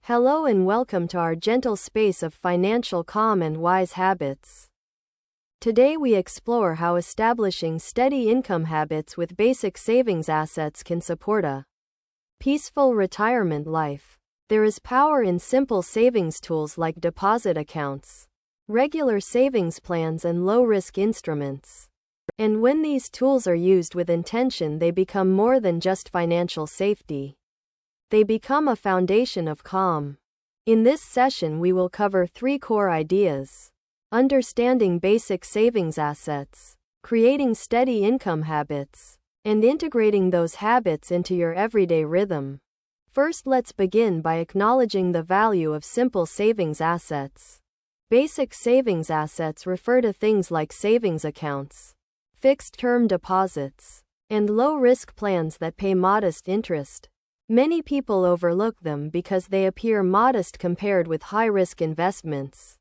Hello and welcome to our gentle space of financial calm and wise habits. Today we explore how establishing steady income habits with basic savings assets can support a peaceful retirement life. There is power in simple savings tools like deposit accounts, regular savings plans, and low-risk instruments. And when these tools are used with intention, they become more than just financial safety. They become a foundation of calm. In this session, we will cover 3 core ideas: understanding basic savings assets, creating steady income habits, and integrating those habits into your everyday rhythm. First, let's begin by acknowledging the value of simple savings assets. Basic savings assets refer to things like savings accounts, fixed-term deposits, and low-risk plans that pay modest interest. Many people overlook them because they appear modest compared with high-risk investments.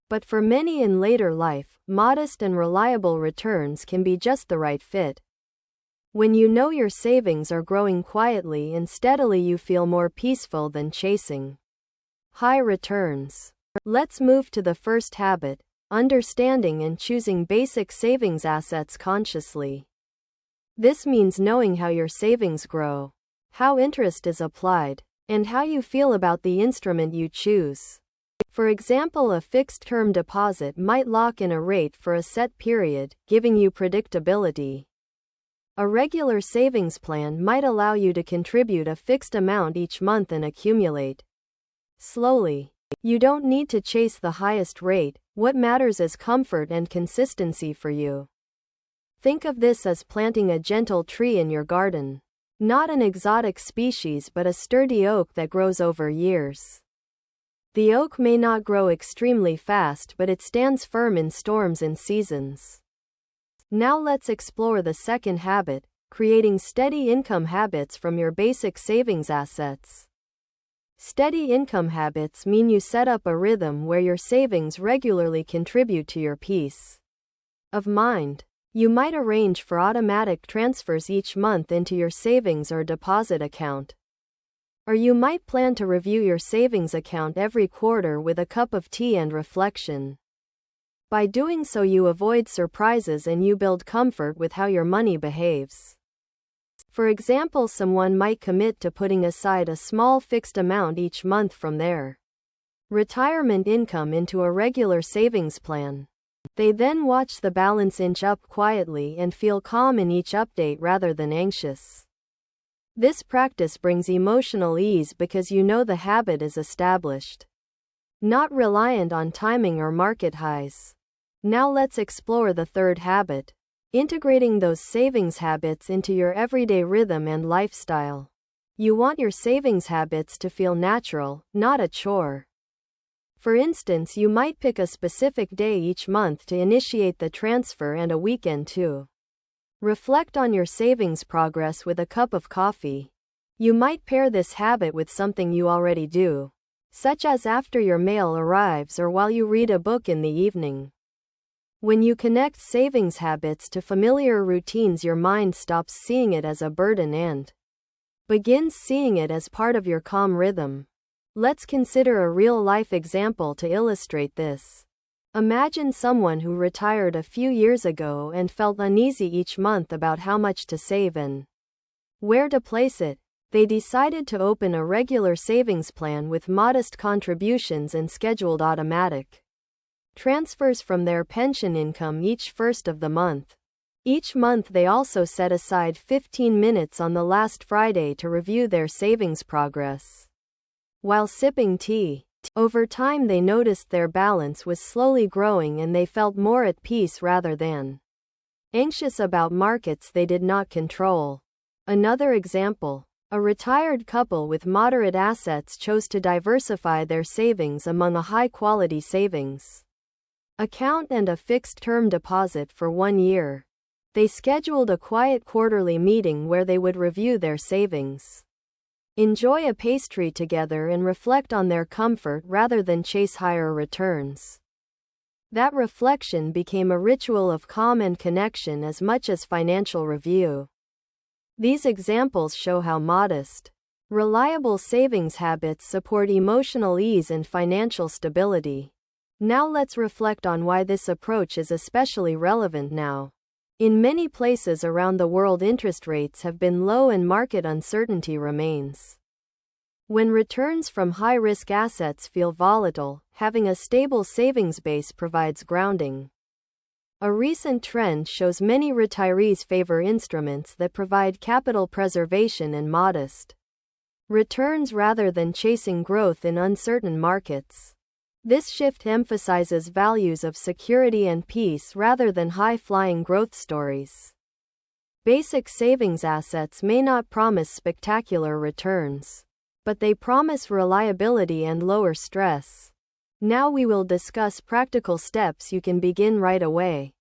But for many in later life, modest and reliable returns can be just the right fit. When you know your savings are growing quietly and steadily, you feel more peaceful than chasing high returns. Let's move to the first habit: understanding and choosing basic savings assets consciously. This means knowing how your savings grow, how interest is applied, and how you feel about the instrument you choose. For example, a fixed-term deposit might lock in a rate for a set period, giving you predictability. A regular savings plan might allow you to contribute a fixed amount each month and accumulate slowly. You don't need to chase the highest rate. What matters is comfort and consistency for you. Think of this as planting a gentle tree in your garden. Not an exotic species, but a sturdy oak that grows over years. The oak may not grow extremely fast, but it stands firm in storms and seasons. Now let's explore the second habit: creating steady income habits from your basic savings assets. Steady income habits mean you set up a rhythm where your savings regularly contribute to your peace of mind. You might arrange for automatic transfers each month into your savings or deposit account. Or you might plan to review your savings account every quarter with a cup of tea and reflection. By doing so, you avoid surprises and you build comfort with how your money behaves. For example, someone might commit to putting aside a small fixed amount each month from their retirement income into a regular savings plan. They then watch the balance inch up quietly and feel calm in each update rather than anxious. This practice brings emotional ease because you know the habit is established, not reliant on timing or market highs. Now let's explore the third habit: integrating those savings habits into your everyday rhythm and lifestyle. You want your savings habits to feel natural, not a chore. For instance, you might pick a specific day each month to initiate the transfer and a weekend to reflect on your savings progress with a cup of coffee. You might pair this habit with something you already do, such as after your mail arrives or while you read a book in the evening. When you connect savings habits to familiar routines, your mind stops seeing it as a burden and begins seeing it as part of your calm rhythm. Let's consider a real-life example to illustrate this. Imagine someone who retired a few years ago and felt uneasy each month about how much to save and where to place it. They decided to open a regular savings plan with modest contributions and scheduled automatic transfers from their pension income each first of the month. Each month they also set aside 15 minutes on the last Friday to review their savings progress while sipping tea. Over time they noticed their balance was slowly growing and they felt more at peace rather than anxious about markets they did not control. Another example: a retired couple with moderate assets chose to diversify their savings among a high-quality savings account and a fixed-term deposit for 1 year. They scheduled a quiet quarterly meeting where they would review their savings, enjoy a pastry together, and reflect on their comfort rather than chase higher returns. That reflection became a ritual of calm and connection as much as financial review. These examples show how modest, Reliable savings habits support emotional ease and financial stability. Now let's reflect on why this approach is especially relevant now. In many places around the world, interest rates have been low and market uncertainty remains. When returns from high-risk assets feel volatile, having a stable savings base provides grounding. A recent trend shows many retirees favor instruments that provide capital preservation and modest returns rather than chasing growth in uncertain markets. This shift emphasizes values of security and peace rather than high-flying growth stories. Basic savings assets may not promise spectacular returns, but they promise reliability and lower stress. Now we will discuss practical steps you can begin right away.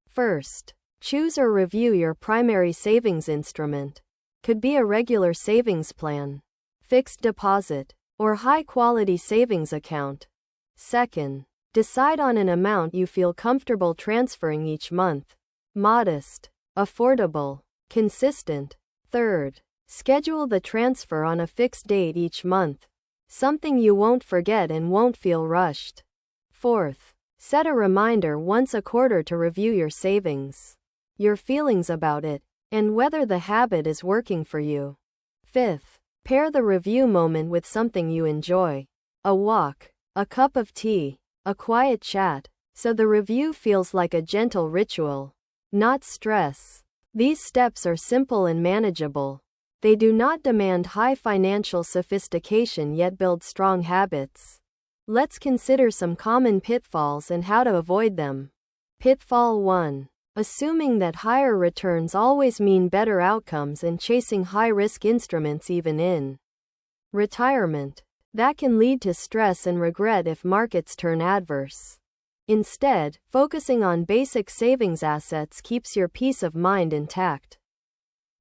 First, choose or review your primary savings instrument. Could be a regular savings plan, fixed deposit, or high-quality savings account. Second, decide on an amount you feel comfortable transferring each month. Modest, affordable, consistent. Third, schedule the transfer on a fixed date each month, something you won't forget and won't feel rushed. Fourth, set a reminder once a quarter to review your savings, your feelings about it, and whether the habit is working for you. Fifth, pair the review moment with something you enjoy. A walk, a cup of tea, a quiet chat, so the review feels like a gentle ritual, not stress. These steps are simple and manageable. They do not demand high financial sophistication yet build strong habits. Let's consider some common pitfalls and how to avoid them. Pitfall 1. Assuming that higher returns always mean better outcomes and chasing high-risk instruments even in retirement. That can lead to stress and regret if markets turn adverse. Instead, focusing on basic savings assets keeps your peace of mind intact.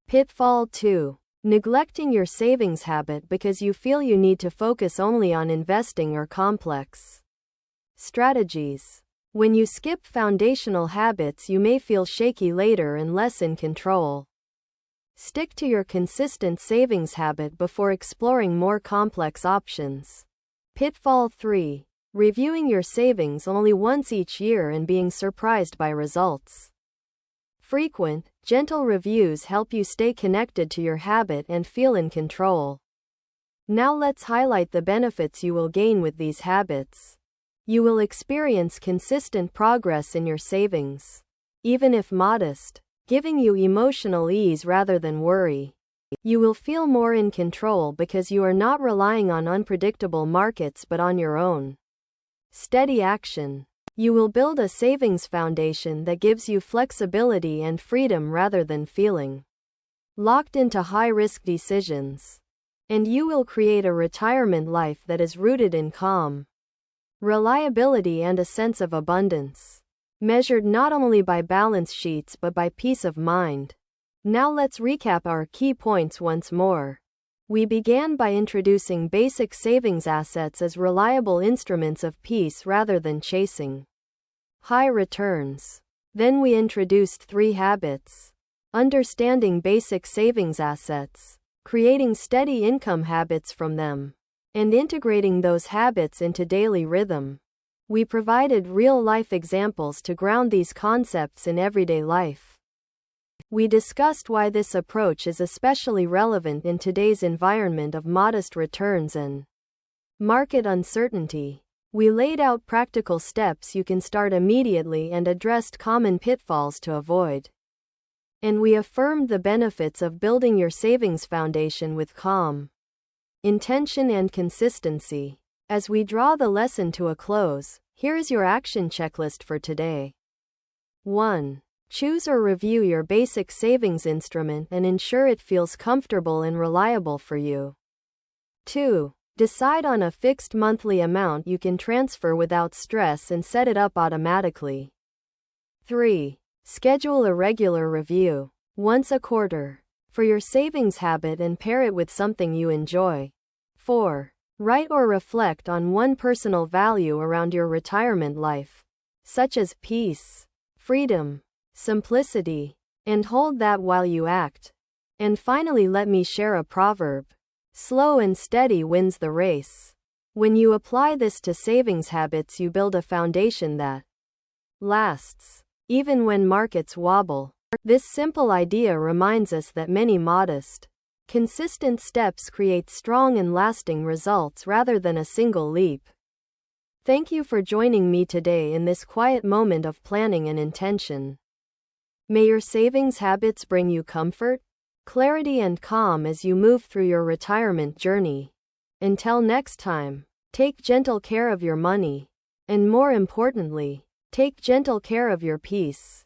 Pitfall 2. Neglecting your savings habit because you feel you need to focus only on investing or complex strategies. When you skip foundational habits, you may feel shaky later and less in control. Stick to your consistent savings habit before exploring more complex options. Pitfall 3. Reviewing your savings only once each year and being surprised by results. Frequent, gentle reviews help you stay connected to your habit and feel in control. Now let's highlight the benefits you will gain with these habits. You will experience consistent progress in your savings, even if modest, giving you emotional ease rather than worry. You will feel more in control because you are not relying on unpredictable markets but on your own steady action. You will build a savings foundation that gives you flexibility and freedom rather than feeling locked into high-risk decisions. And you will create a retirement life that is rooted in calm, reliability and a sense of abundance, measured not only by balance sheets but by peace of mind. Now let's recap our key points once more. We began by introducing basic savings assets as reliable instruments of peace rather than chasing high returns. Then we introduced 3 habits: understanding basic savings assets, creating steady income habits from them, and integrating those habits into daily rhythm. We provided real-life examples to ground these concepts in everyday life. We discussed why this approach is especially relevant in today's environment of modest returns and market uncertainty. We laid out practical steps you can start immediately and addressed common pitfalls to avoid. And we affirmed the benefits of building your savings foundation with calm, intention and consistency. As we draw the lesson to a close, here is your action checklist for today. 1. Choose or review your basic savings instrument and ensure it feels comfortable and reliable for you. 2. Decide on a fixed monthly amount you can transfer without stress and set it up automatically. 3. Schedule a regular review, once a quarter, for your savings habit and pair it with something you enjoy. 4. Write or reflect on one personal value around your retirement life, such as peace, freedom, simplicity, and hold that while you act. And finally, let me share a proverb. Slow and steady wins the race. When you apply this to savings habits, you build a foundation that lasts, even when markets wobble. This simple idea reminds us that many modest, consistent steps create strong and lasting results rather than a single leap. Thank you for joining me today in this quiet moment of planning and intention. May your savings habits bring you comfort, clarity, and calm as you move through your retirement journey. Until next time, take gentle care of your money, and more importantly, take gentle care of your peace.